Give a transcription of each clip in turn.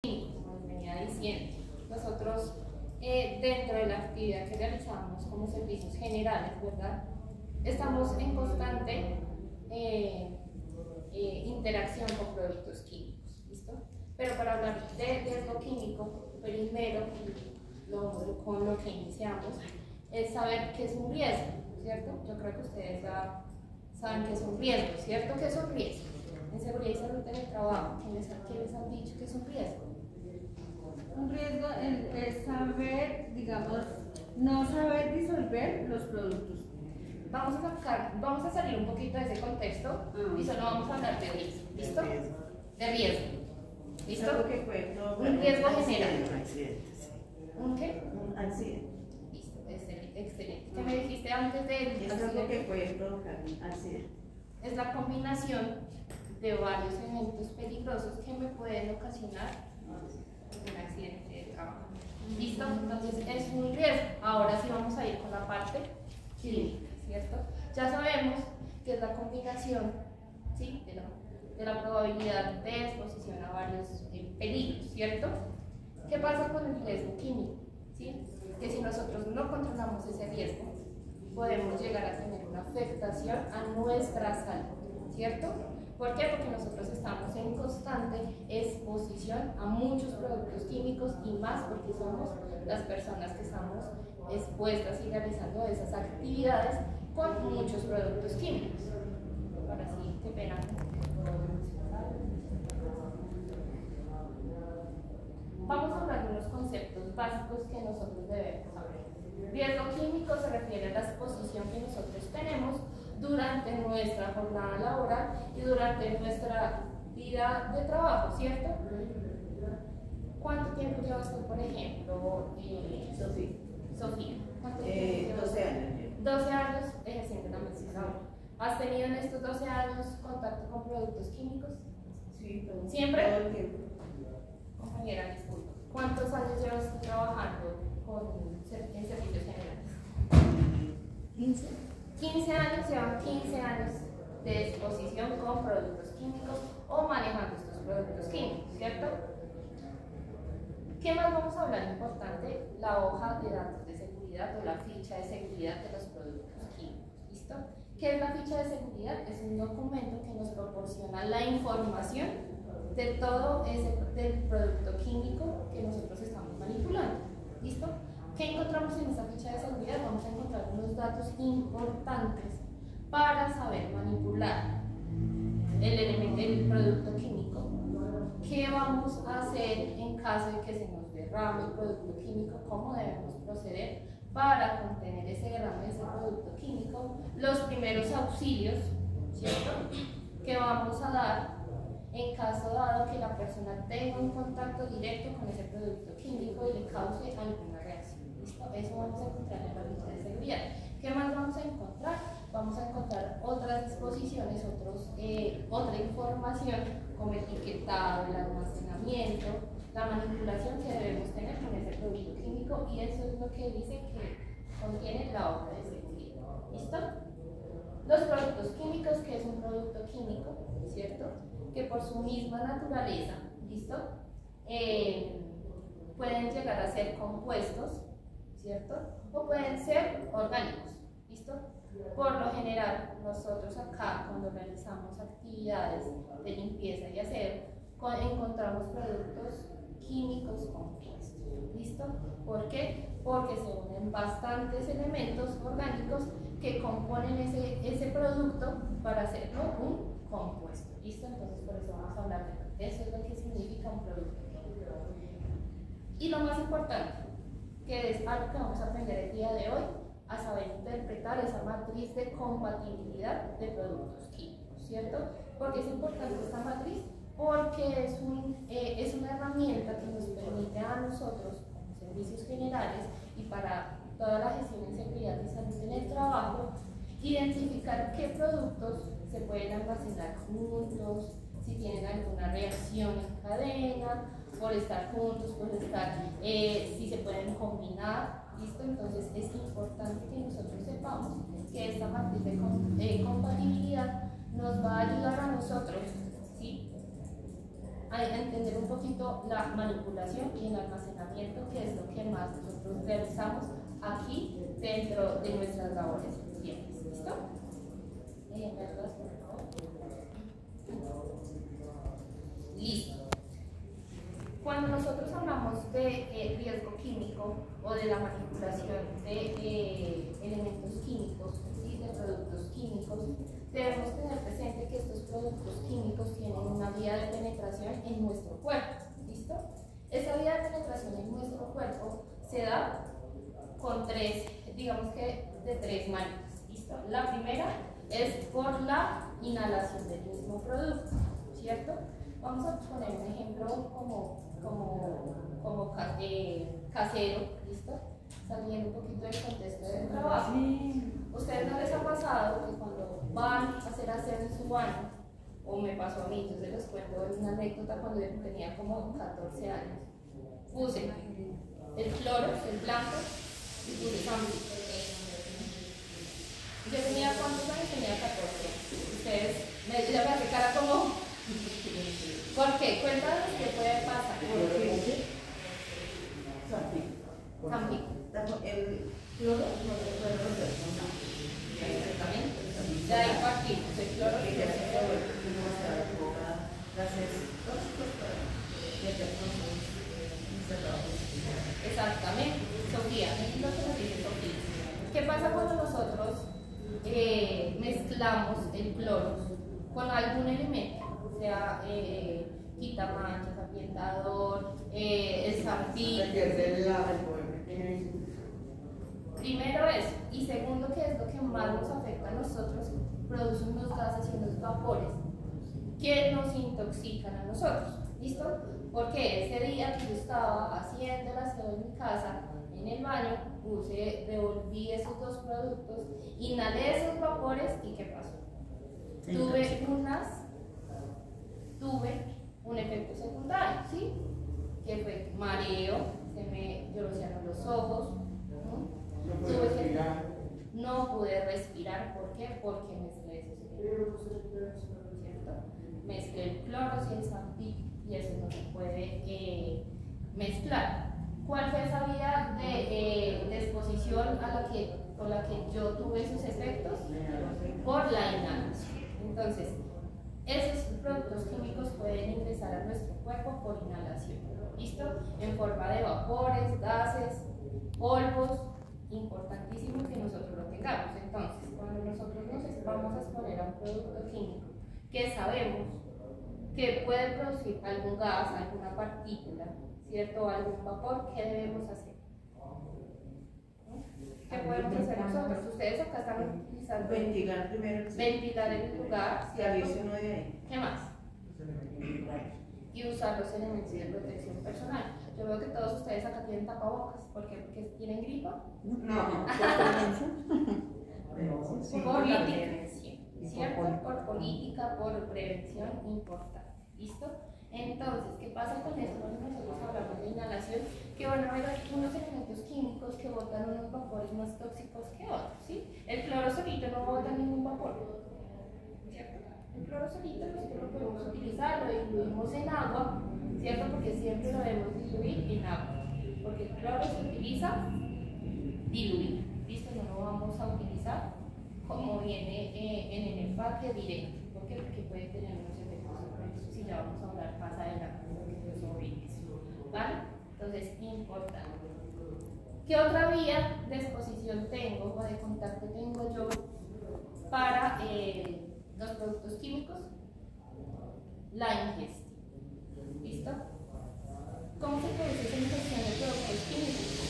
Como les venía diciendo, nosotros dentro de la actividad que realizamos como servicios generales, ¿verdad? Estamos en constante interacción con productos químicos, ¿listo? Pero para hablar de riesgo químico, primero, con lo que iniciamos, es saber qué es un riesgo, ¿cierto? Yo creo que ustedes ya saben qué es un riesgo, ¿cierto? ¿Qué es un riesgo? En seguridad y salud en el trabajo, ¿quiénes han dicho que es un riesgo? Un riesgo es saber, digamos, no saber disolver los productos. Vamos a salir un poquito de ese contexto y solo vamos a hablar de riesgo, ¿listo? De riesgo, ¿listo? Un riesgo general. ¿Un qué? Un accidente. Listo, excelente. ¿Qué me dijiste antes del Es algo que puede provocar un accidente. Es la combinación de varios eventos peligrosos que me pueden ocasionar un accidente de trabajo. ¿Listo? Entonces es un riesgo. Ahora sí vamos a ir con la parte química, ¿cierto? Ya sabemos que es la combinación, ¿sí? de la probabilidad de exposición a varios peligros, ¿cierto? ¿Qué pasa con el riesgo químico? ¿Sí? Que si nosotros no controlamos ese riesgo, podemos llegar a tener una afectación a nuestra salud, ¿cierto? ¿Por qué? Porque nosotros estamos en constante exposición a muchos productos químicos y más porque somos las personas que estamos expuestas y realizando esas actividades con muchos productos químicos. Ahora sí, qué pena. Vamos a hablar de unos conceptos básicos que nosotros debemos saber. Riesgo químico se refiere a la exposición que nosotros tenemos durante nuestra jornada laboral y durante nuestra vida de trabajo, ¿cierto? ¿Cuánto tiempo llevas tú, por ejemplo, Sofía? ¿Cuánto tiempo 12 años. 12 años ejerciendo la medicina. ¿Has tenido en estos 12 años contacto con productos químicos? Sí, ¿Siempre? Todo el tiempo. Compañera, disculpa. ¿Cuántos años llevas trabajando en servicios generales? 15. 15 años, llevan 15 años de exposición con productos químicos o manejando estos productos químicos, ¿cierto? ¿Qué más vamos a hablar importante? La hoja de datos de seguridad o la ficha de seguridad de los productos químicos, ¿listo? ¿Qué es la ficha de seguridad? Es un documento que nos proporciona la información de todo del producto químico que nosotros estamos manipulando, ¿listo? ¿Qué encontramos en esta ficha de seguridad? Vamos a encontrar unos datos importantes para saber manipular el producto químico. ¿Qué vamos a hacer en caso de que se nos derrame el producto químico? ¿Cómo debemos proceder para contener ese derrame de ese producto químico? Los primeros auxilios, ¿cierto?, que vamos a dar en caso dado que la persona tenga un contacto directo con ese producto químico y le cause alguna reacción. ¿Listo? Eso vamos a encontrar en la ficha de seguridad. ¿Qué más vamos a encontrar? Vamos a encontrar otras disposiciones, otra información como etiquetado, el almacenamiento, la manipulación que debemos tener con ese producto químico, y eso es lo que dice que contiene la hoja de seguridad. ¿Listo? Los productos químicos, que es un producto químico, ¿cierto?, que por su misma naturaleza, ¿listo?, pueden llegar a ser compuestos, ¿cierto?, o pueden ser orgánicos, ¿listo? Por lo general, nosotros acá, cuando realizamos actividades de limpieza y aseo, encontramos productos químicos compuestos, ¿listo? ¿Por qué? Porque se unen bastantes elementos orgánicos que componen ese producto para hacerlo un compuesto, ¿listo? Entonces por eso vamos a hablar de eso, es lo que significa un producto químico. Y lo más importante, que es algo que vamos a aprender el día de hoy, a saber interpretar esa matriz de compatibilidad de productos químicos, ¿cierto? Porque es importante esta matriz, porque es una herramienta que nos permite a nosotros, como servicios generales y para toda la gestión en seguridad y salud en el trabajo, identificar qué productos se pueden almacenar juntos, si tienen alguna reacción en cadena, por estar juntos, si se pueden combinar, ¿listo? Entonces es importante que nosotros sepamos que esta matriz de compatibilidad nos va a ayudar a nosotros, ¿sí?, a entender un poquito la manipulación y el almacenamiento, que es lo que más nosotros realizamos aquí dentro de nuestras labores diarias. ¿Listo? ¿Me ayudas, por favor? Listo. Cuando nosotros hablamos de riesgo químico o de la manipulación de elementos químicos, ¿sí? De productos químicos, debemos tener presente que estos productos químicos tienen una vía de penetración en nuestro cuerpo. ¿Listo? Esa vía de penetración en nuestro cuerpo se da con digamos que de tres maneras. ¿Listo? La primera es por la inhalación del mismo producto, ¿cierto? Vamos a poner un ejemplo como casero, ¿listo? Saliendo un poquito del contexto del trabajo. ¿Ustedes no les ha pasado que cuando van a hacer aseo en su baño, o me pasó a mí, yo se les cuento una anécdota cuando yo tenía como 14 años, puse el cloro, el blanco, y puse Zambi. Yo tenía, ¿cuántos años? Tenía 14. Ustedes me hacen cara como, ¿por qué? Cuéntanos qué puede pasar. Zambi. El cloro no se puede romper con nada. Exactamente. De ahí partimos el cloro y el exactamente. Sofía, es lo que nos dice Sofía. ¿Qué pasa cuando nosotros mezclamos el cloro con algún elemento? O sea, quitamanchas, ambientador, el Zambi. Primero eso, y segundo, que es lo que más nos afecta a nosotros, produce unos gases y unos vapores que nos intoxican a nosotros. ¿Listo? Porque ese día que yo estaba haciendo el aseo en mi casa, en el baño, revolví esos dos productos, inhalé esos vapores y ¿qué pasó? Tuve un efecto secundario, ¿sí? Que fue mareo, se me llorosearon los ojos, no pude respirar. ¿Por qué? Porque mezclé esos elementos, ¿cierto? Mezclé el cloro y el Zambi y eso no se puede mezclar. ¿Cuál fue esa vía de exposición con la que yo tuve esos efectos? Por la inhalación. Entonces, esos productos químicos pueden ingresar a nuestro cuerpo por inhalación. ¿Listo? En forma de vapores, gases, polvos. Importantísimo que nosotros lo tengamos. Entonces, cuando nosotros nos vamos a exponer a un producto químico que sabemos que puede producir algún gas, alguna partícula, ¿cierto? O algún vapor, ¿qué debemos hacer? ¿Qué podemos hacer nosotros? Ustedes acá están utilizando ventilar primero. Ventilar el lugar, Salirse uno de ahí. ¿Qué más? Y usar los elementos de protección personal. Yo veo que todos ustedes acá tienen tapabocas. ¿Por qué? ¿Porque tienen gripa? No, por la prevención, ¿cierto? Por política, por prevención importante. ¿Listo? Entonces, ¿qué pasa con esto? Cuando nosotros hablamos de inhalación, que van a haber unos elementos químicos que botan unos vapores más tóxicos que otros, ¿sí? El cloro solito no bota ningún vapor, ¿cierto? El cloro solito nosotros lo podemos utilizar, lo diluimos en agua, ¿cierto? Porque siempre lo debemos diluir en agua, porque el cloro se utiliza diluido, ¿listo? No lo vamos a utilizar como viene en el empaque directo. ¿Por qué? Porque puede tener unos efectos adversos y ya vamos a hablar más adelante sobre eso, ¿vale? Entonces, importante. ¿Qué otra vía de exposición tengo o de contacto tengo yo para los productos químicos? La ingesta. ¿Listo? ¿Cómo se produce esa ingestión de productos químicos?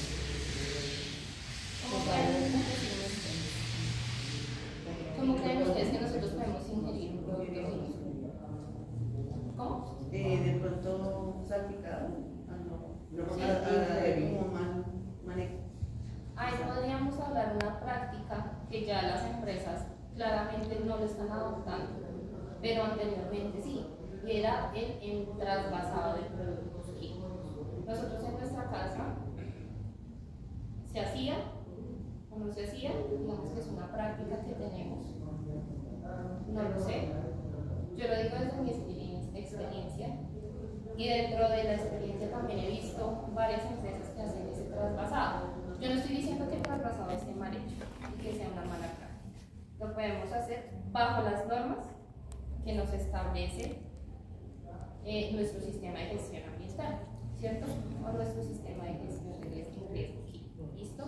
¿Cómo creen ustedes que nosotros podemos ingerir un producto químico? ¿Cómo? De pronto salpicado. Como mal manejo. Ahí podríamos hablar de una práctica que ya las empresas claramente no lo están adoptando, pero anteriormente sí, y era el trasvasado de productos químicos. Nosotros en nuestra casa se hacía o no se hacía, digamos que es una práctica que tenemos, no lo sé, yo lo digo desde mi experiencia, Y dentro de la experiencia también he visto varias empresas que hacen ese trasvasado. Yo no estoy diciendo que el trasvasado esté mal hecho y que sea una mala práctica. Lo podemos hacer bajo las normas que nos establece nuestro sistema de gestión ambiental, ¿cierto? O nuestro sistema de gestión de riesgo químico. ¿Listo?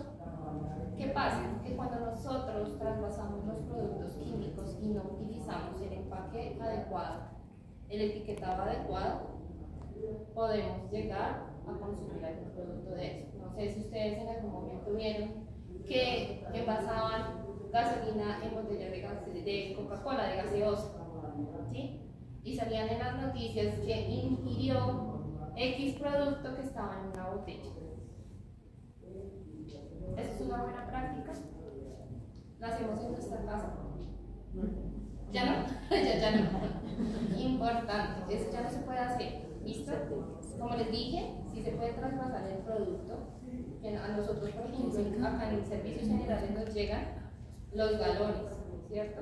¿Qué pasa? Que cuando nosotros trasvasamos los productos químicos y no utilizamos el empaque adecuado, el etiquetado adecuado, podemos llegar a consumir algún producto de eso. No sé si ustedes en algún momento vieron que envasaban gasolina en botellas de Coca-Cola, de gaseosa, ¿sí? Y salían en las noticias que ingirió X producto que estaba en una botella. ¿Eso es una buena práctica? ¿La hacemos en nuestra casa? ¿Ya no? ya no. Importante, eso ya no se puede hacer. ¿Listo? Como les dije, sí se puede traspasar el producto. A nosotros, por ejemplo, acá en servicios generales nos llegan los galones, ¿cierto?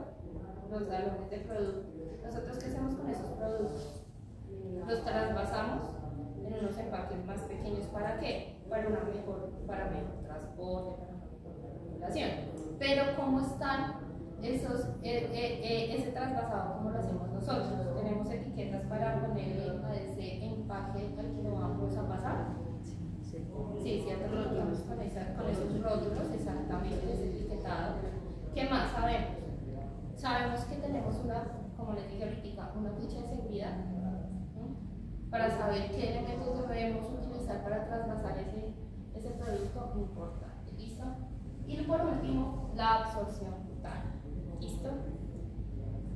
Los galones de producto. ¿Nosotros qué hacemos con esos productos? Los trasvasamos en unos empaques más pequeños. ¿Para qué? Para mejor transporte, para una mejor manipulación. Pero ¿cómo están ese trasvasado? ¿Cómo lo hacemos nosotros? Tenemos etiquetas para ponerle a ese empaque al que lo vamos a pasar. Sí, cierto, lo usamos con esos rótulos, exactamente, ese etiquetado. ¿Qué más sabemos? Sabemos que tenemos como les dije ahorita, una ficha de seguridad, ¿no? Para saber qué elementos debemos utilizar para trasvasar ese producto importante. ¿Listo? Y por último, la absorción cutánea. ¿Listo?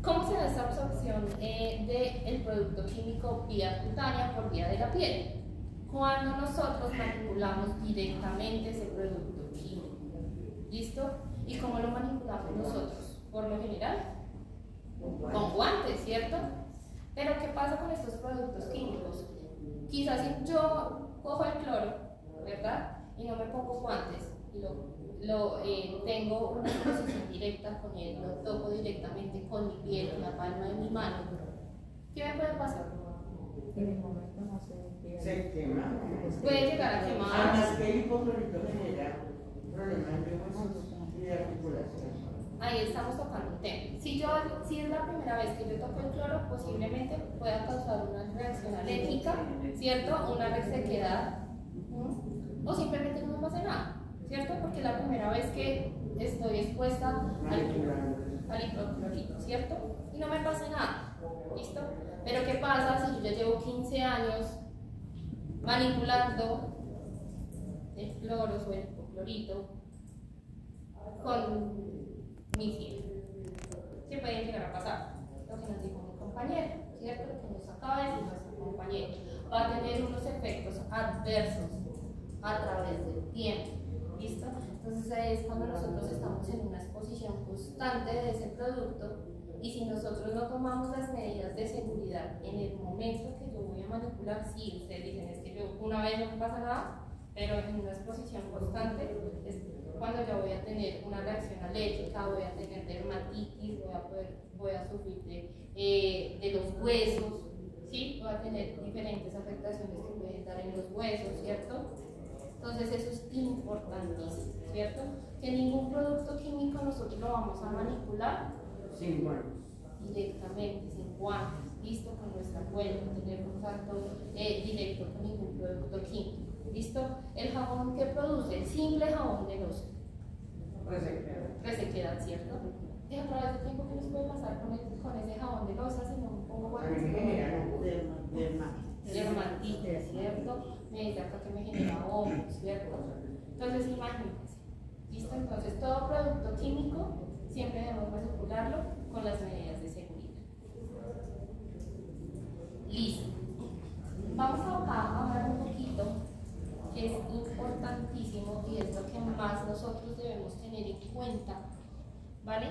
¿Cómo se da esta absorción del producto químico vía cutánea por vía de la piel? Cuando nosotros manipulamos directamente ese producto químico. ¿Listo? ¿Y cómo lo manipulamos nosotros? Por lo general, con guantes, ¿cierto? Pero ¿qué pasa con estos productos químicos? Quizás si yo cojo el cloro, ¿verdad? Y no me pongo guantes y tengo una exposición directa con él, lo toco directamente con mi piel, con la palma de mi mano. ¿Qué me puede pasar? En el momento no se quema. Puede llegar a quemar. Además que el hipoclorito genera problemas de huesos y de articulación. Ahí estamos tocando un tema. Si es la primera vez que yo toco el cloro, posiblemente pueda causar una reacción alérgica, ¿cierto? Una resequedad, o simplemente no me pase nada, ¿cierto? Porque es la primera vez que estoy expuesta al hipoclorito, ¿cierto? Y no me pase nada, ¿listo? Pero ¿qué pasa si yo ya llevo 15 años manipulando el cloro o el hipoclorito con mi piel? ¿Qué puede llegar a pasar? Lo que nos dijo mi compañero, ¿cierto? Lo que nos acaba de decir nuestro compañero. Va a tener unos efectos adversos a través del tiempo. ¿Listo? Entonces es cuando nosotros estamos en una exposición constante de ese producto, y si nosotros no tomamos las medidas de seguridad en el momento que yo voy a manipular, sí, ustedes dicen, es que yo una vez no me pasa nada, pero en una exposición constante es cuando yo voy a tener una reacción alérgica, voy a tener dermatitis, voy a sufrir de los huesos, ¿sí? Voy a tener diferentes afectaciones que pueden dar en los huesos, ¿cierto? Entonces eso es importantísimo, ¿cierto? Que ningún producto químico nosotros lo vamos a manipular sin guantes. Directamente, sin guantes, listo, con nuestra cuenta, no tener contacto directo con ningún producto químico. ¿Listo? El jabón que produce, el simple jabón de loza. Resequedad, ¿cierto? Y a través del tiempo, ¿qué nos puede pasar con ese jabón de loza si no me pongo guantes? Dermatitis, ¿cierto? Me dice acá que me genera hongos, ¿cierto? Entonces, imagínense. ¿Listo? Entonces, todo producto químico siempre debemos manipularlo con las medidas de seguridad. Listo. Vamos a hablar un poquito, que es importantísimo y es lo que más nosotros debemos tener en cuenta, ¿vale?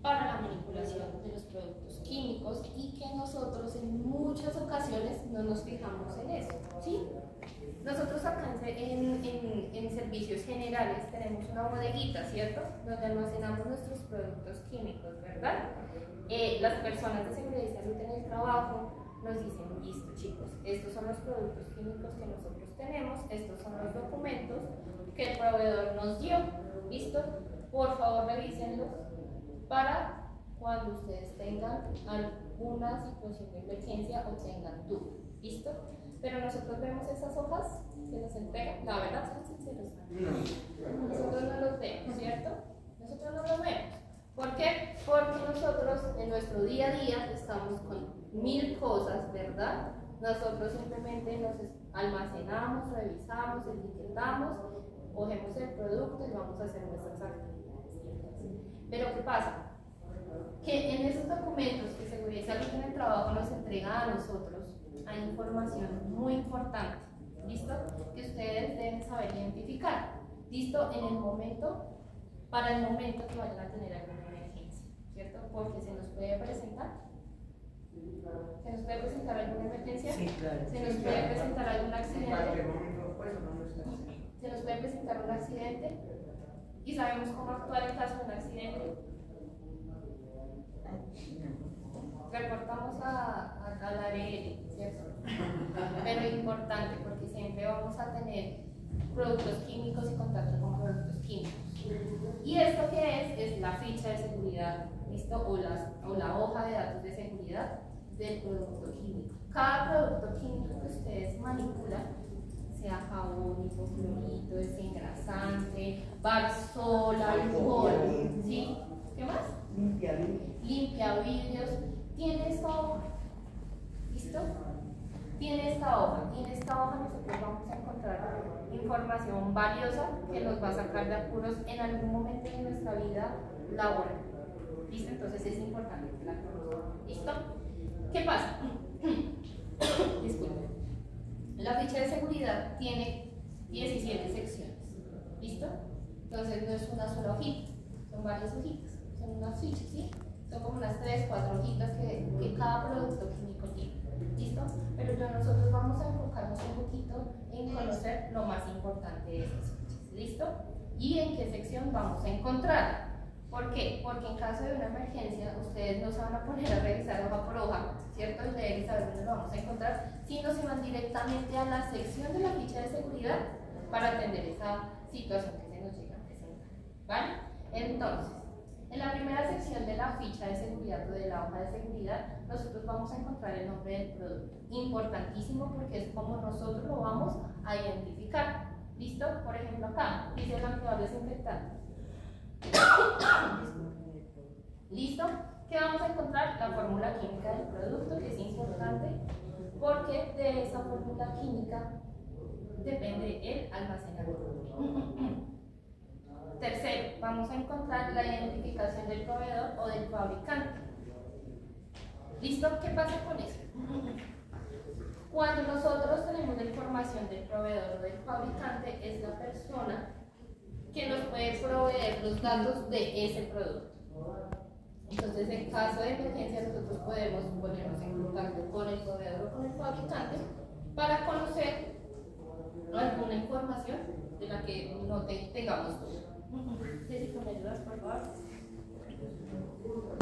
Para la manipulación de los productos químicos, y que nosotros en muchas ocasiones no nos fijamos en eso, ¿sí? Nosotros acá en servicios generales tenemos una bodeguita, ¿cierto? Donde almacenamos nuestros productos químicos, ¿verdad? Las personas de seguridad y salud en el trabajo nos dicen, listo chicos, estos son los productos químicos que nosotros tenemos, estos son los documentos que el proveedor nos dio, listo, por favor revísenlos para cuando ustedes tengan alguna situación de emergencia o tengan duda, listo. Pero nosotros vemos esas hojas que nos entregan, la verdad, son sinceros, nosotros no los vemos, ¿cierto? Nosotros no los vemos. ¿Por qué? Porque nosotros en nuestro día a día estamos con 1000 cosas, ¿verdad? Nosotros simplemente nos almacenamos, revisamos, etiquetamos, cogemos el producto y vamos a hacer nuestras actividades. Pero ¿qué pasa? Que en esos documentos que Seguridad y Salud en el Trabajo nos entrega a nosotros, hay información muy importante, ¿listo? Que ustedes deben saber identificar, ¿listo? En el momento, para el momento que vayan a tener alguna emergencia, ¿cierto? Porque se nos puede presentar alguna emergencia, Sí, claro. se nos puede presentar algún accidente, se nos puede presentar un accidente y sabemos cómo actuar en caso de un accidente. Reportamos a la ARL, ¿cierto? Pero importante porque siempre vamos a tener productos químicos y contacto con productos químicos. ¿Y esto qué es? Es la ficha de seguridad, ¿listo? O la hoja de datos de seguridad del producto químico. Cada producto químico que ustedes manipulan, sea jabón, hipoclorito, desengrasante, barzol, alcohol, ¿sí? ¿Qué más? Limpia vidrios. Tiene esta hoja, ¿listo? Tiene esta hoja. Y en esta hoja nosotros vamos a encontrar información valiosa que nos va a sacar de apuros en algún momento de nuestra vida laboral. ¿Listo? Entonces es importante que la conozcan. ¿Listo? ¿Qué pasa? Disculpen. La ficha de seguridad tiene 17 secciones. ¿Listo? Entonces no es una sola hojita, son varias hojitas, son unas fichas, ¿sí? Son como unas 3, 4 hojitas que cada producto químico tiene. ¿Listo? Pero nosotros vamos a enfocarnos un poquito en conocer lo más importante de esas fichas. ¿Listo? Y en qué sección vamos a encontrar. ¿Por qué? Porque en caso de una emergencia, ustedes no se van a poner a revisar hoja por hoja, ¿cierto? Y leer y saber dónde lo vamos a encontrar, sino se van directamente a la sección de la ficha de seguridad para atender esa situación que se nos llega a presentar. ¿Vale? Entonces, en la primera sección de la ficha de seguridad o de la hoja de seguridad, nosotros vamos a encontrar el nombre del producto. Importantísimo porque es como nosotros lo vamos a identificar. ¿Listo? Por ejemplo, acá dice blanqueador desinfectante. ¿Listo? ¿Qué vamos a encontrar? La fórmula química del producto, que es importante porque de esa fórmula química depende el almacenamiento. Tercero, vamos a encontrar la identificación del proveedor o del fabricante. ¿Listo? ¿Qué pasa con eso? Cuando nosotros tenemos la información del proveedor o del fabricante, es la persona que nos puede proveer los datos de ese producto. Entonces, en caso de emergencia, nosotros podemos ponernos en contacto con el proveedor o con el fabricante para conocer alguna información de la que no tengamos duda. Jessica, ¿me ayudas, por favor?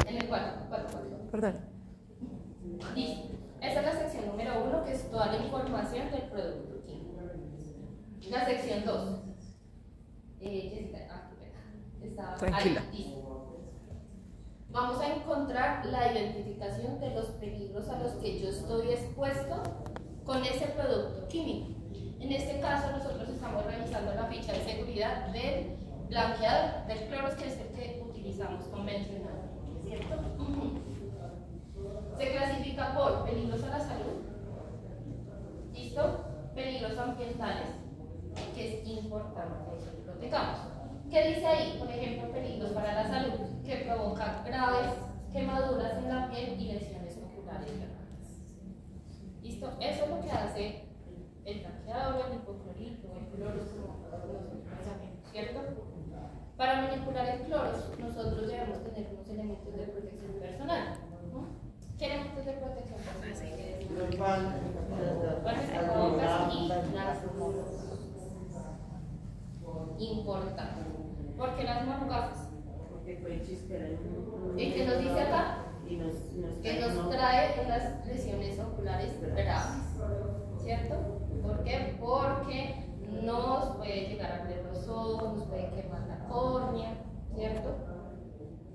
En el 4. Perdón. Listo. Esta es la sección número 1, que es toda la información del producto químico. La sección 2. Jessica, estaba tranquila. Ahí, listo. Vamos a encontrar la identificación de los peligros a los que yo estoy expuesto con ese producto químico. En este caso, nosotros estamos revisando la ficha de seguridad del blanqueador del cloro, que es el que utilizamos convencionalmente, ¿cierto? Se clasifica por peligros a la salud, ¿listo? Peligros ambientales, que es importante que lo tengamos. ¿Qué dice ahí? Por ejemplo, peligros para la salud, que provocan graves quemaduras en la piel y lesiones oculares graves. ¿Listo? Eso es lo que hace el blanqueador, el hipoclorito, el cloro, ¿cierto? Para manipular el cloro, nosotros debemos tener unos elementos de protección personal. ¿Qué elementos de protección personal? Los bancos, Tapabocas y las manos. Importante. ¿Por qué las manos gafas? porque puede chispear ¿Y qué nos dice acá? que nos trae unas lesiones oculares graves, ¿cierto? ¿Por qué? Porque nos puede llegar a arder los ojos, nos puede quemar la córnea, ¿cierto?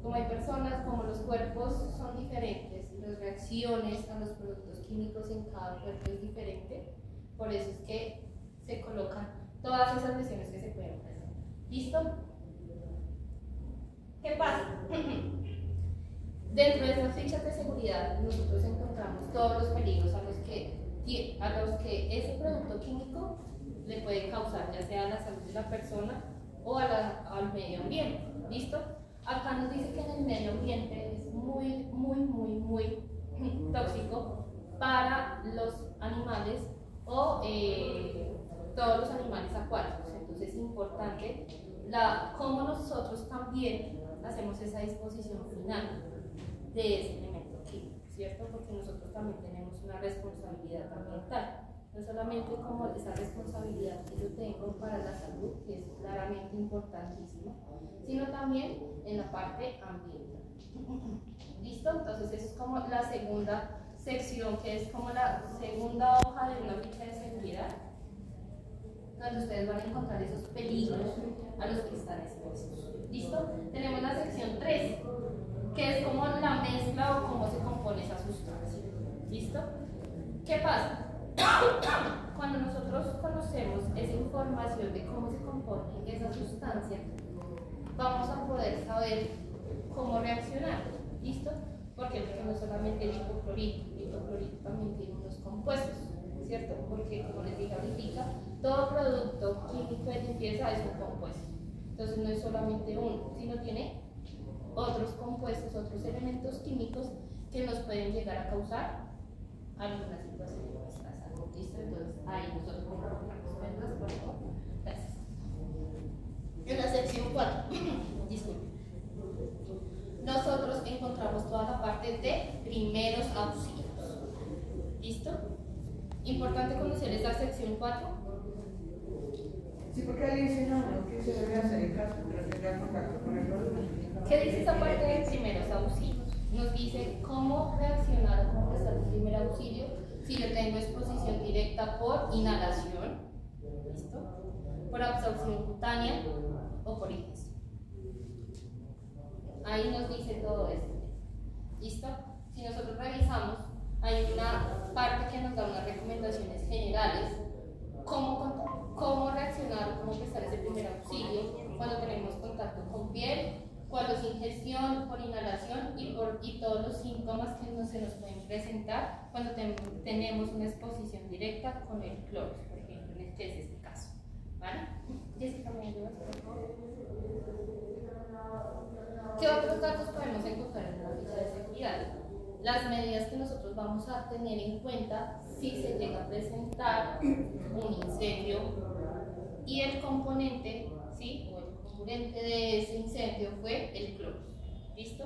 Como hay personas, como los cuerpos son diferentes, las reacciones a los productos químicos en cada cuerpo es diferente, por eso es que se colocan todas esas lesiones que se pueden presentar. ¿Listo? ¿Qué pasa? Dentro de esas fichas de seguridad nosotros encontramos todos los peligros a los que ese producto químico le puede causar, ya sea a la salud de la persona o al medio ambiente. ¿Listo? Acá nos dice que en el medio ambiente es muy tóxico para los animales o todos los animales acuáticos. Entonces es importante cómo nosotros también hacemos esa disposición final de ese elemento químico, ¿cierto? Porque nosotros también tenemos una responsabilidad ambiental. No solamente como esa responsabilidad que yo tengo para la salud, que es claramente importantísima, sino también en la parte ambiental. ¿Listo? Entonces eso es como la segunda sección, que es como la segunda hoja de una ficha de seguridad, donde ustedes van a encontrar esos peligros a los que están expuestos. ¿Listo? Tenemos la sección 3, que es como la mezcla o cómo se compone esa sustancia. ¿Listo? ¿Qué pasa? Cuando nosotros conocemos esa información de cómo se compone esa sustancia, vamos a poder saber cómo reaccionar. ¿Listo? Porque no solamente el hipoclorito también tiene unos compuestos, ¿cierto? Porque como les dije ahorita, todo producto químico de limpieza es un compuesto. Entonces no es solamente uno, sino tiene otros compuestos, otros elementos químicos que nos pueden llegar a causar alguna situación de nuestra salud. ¿Listo? Entonces ahí nosotros colocamos verlas, por favor. Gracias. En la sección 4, disculpen, nosotros encontramos toda la parte de primeros auxilios. ¿Listo? Importante conocer esa sección 4. Sí, porque ahí dice no, que se debe hacer en caso de tener contacto con el producto. ¿Qué dice esa parte de primeros auxilios? Nos dice cómo reaccionar o cómo prestar el primer auxilio si yo tengo exposición directa por inhalación, ¿listo? Por absorción cutánea o por ingestión. Ahí nos dice todo esto. ¿Listo? Si nosotros revisamos, hay una parte que nos da unas recomendaciones generales, cómo reaccionar, cómo prestar ese primer auxilio cuando tenemos contacto con piel, cuando es ingestión, por inhalación y todos los síntomas que se nos pueden presentar cuando tenemos una exposición directa con el cloro, por ejemplo, en este es este caso. ¿Vale? Jessica, ¿me ayudas, por favor? ¿Qué otros datos podemos encontrar en la ficha de seguridad? Las medidas que nosotros vamos a tener en cuenta si se llega a presentar un incendio y el componente, ¿sí? O el componente de ese incendio fue el cloro. ¿Listo?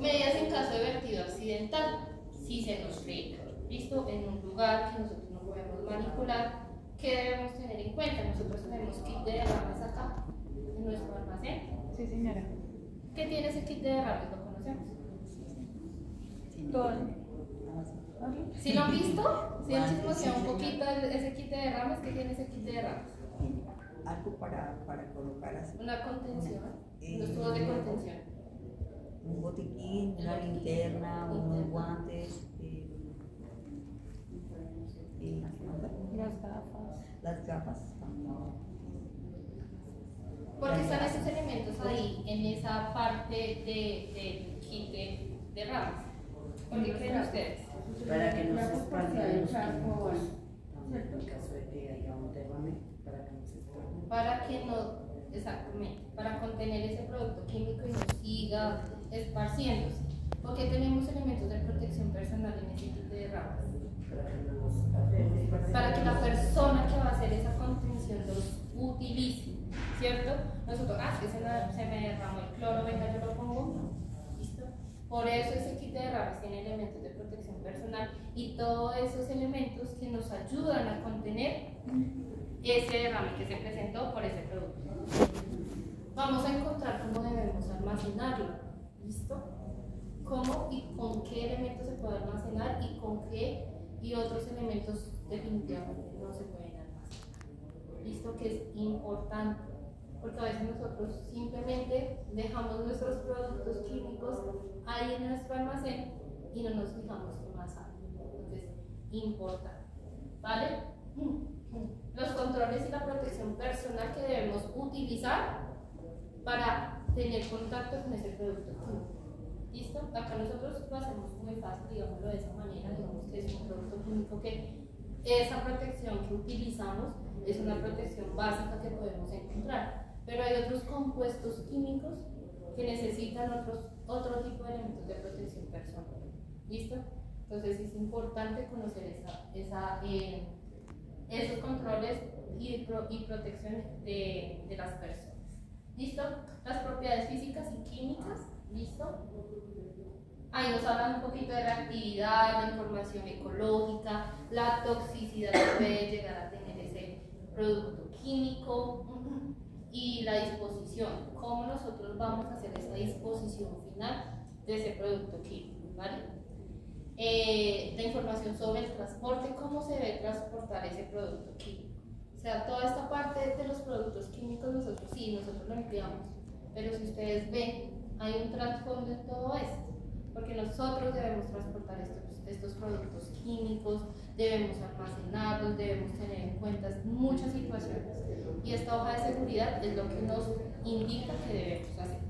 Medidas en caso de vertido accidental, si se nos riega, ¿listo? En un lugar que nosotros no podemos manipular, ¿qué debemos tener en cuenta? Nosotros tenemos kit de derrames acá en nuestro almacén. Sí, señora. ¿Qué tiene ese kit de derrames? ¿Lo conocemos? Todo. ¿Sí lo han visto? ¿Sí han chismoseado un poquito ese kit de derrames? ¿Qué tiene ese kit de derrames? Algo para colocar así. Una contención, unos tubos de contención. Un botiquín, una linterna, unos guantes, las gafas también. ¿Por qué están esos elementos ahí, en esa parte del kit de derrames? ¿Por qué creen ustedes? Para que no se expandan los químicos. ¿Cierto? En caso de que haya un derrame, para que no se expandan. Para que no, exactamente, para contener ese producto químico y no siga esparciéndose. Porque tenemos elementos de protección personal en ese kit de derrames. Para que la persona que va a hacer esa contención los utilice, ¿cierto? Nosotros, es que se me derramó el cloro, venga, yo lo pongo. ¿Listo? Por eso ese kit de derrames tiene elementos de protección personal y todos esos elementos que nos ayudan a contener ese derrame que se presentó por ese producto. Vamos a encontrar cómo debemos almacenarlo. ¿listo? Cómo y con qué elementos se puede almacenar y con qué y otros elementos definitivamente no se pueden almacenar. ¿Listo? Que es importante, porque a veces nosotros simplemente dejamos nuestros productos químicos ahí en nuestro almacén y no nos fijamos qué más hay. Entonces, importante, ¿vale? Los controles y la protección personal que debemos utilizar para tener contacto con ese producto químico. ¿Listo? Acá nosotros lo hacemos muy fácil, digámoslo de esa manera, digamos que es un producto químico que esa protección que utilizamos es una protección básica que podemos encontrar, pero hay otros compuestos químicos que necesitan otro tipo de elementos de protección personal. ¿Listo? Entonces es importante conocer esos controles y protección de las personas. ¿Listo? Las propiedades físicas y químicas. ¿Listo? Ahí nos hablan un poquito de la actividad, la información ecológica, la toxicidad que puede llegar a tener ese producto químico y la disposición, cómo nosotros vamos a hacer esa disposición final de ese producto químico, ¿vale? La información sobre el transporte, cómo se debe transportar ese producto químico. O sea, toda esta parte de los productos químicos nosotros lo empleamos, pero si ustedes ven, hay un trasfondo en todo esto, porque nosotros debemos transportar estos productos químicos, debemos almacenarlos, debemos tener en cuenta muchas situaciones, y esta hoja de seguridad es lo que nos indica que debemos hacer.